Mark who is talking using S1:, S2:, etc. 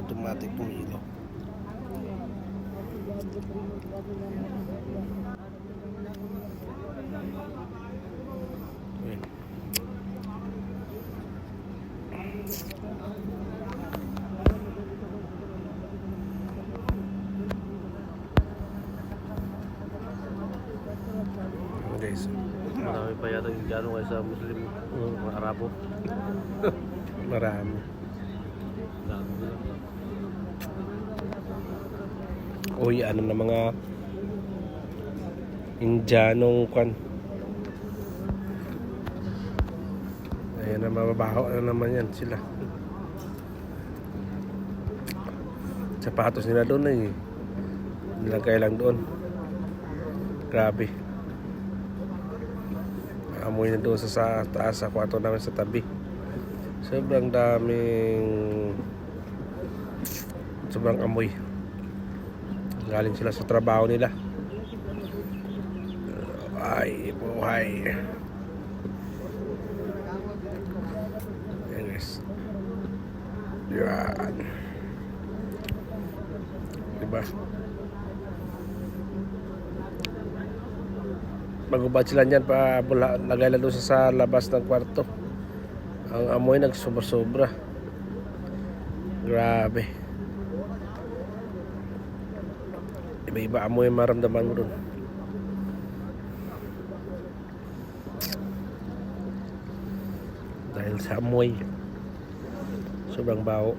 S1: automatic pumilo. Ayan. Guys,
S2: Marami pa yata yung gano'n kayo sa Muslim, mga Arabo.
S1: marami.
S2: Dami nila.
S1: Uy, ano na mga Indianong kwan. Ayan na, mababaho na naman yan sila. Sapatos nila doon eh. Nilagay lang doon. Grabe. Amoy na doon sa taas, sa kwarto namin sa tabi. Sobrang amoy. Galing sila sa trabaho nila. Ay, buhay. Ayan guys. Yan. Diba? Magubad sila niyan pa lagay lang doon sa labas ng kwarto. Ang amoy nagsobra-sobra. Grabe. Iba-iba amoy maramdaman mo doon. Dahil sa amoy, sobrang baho.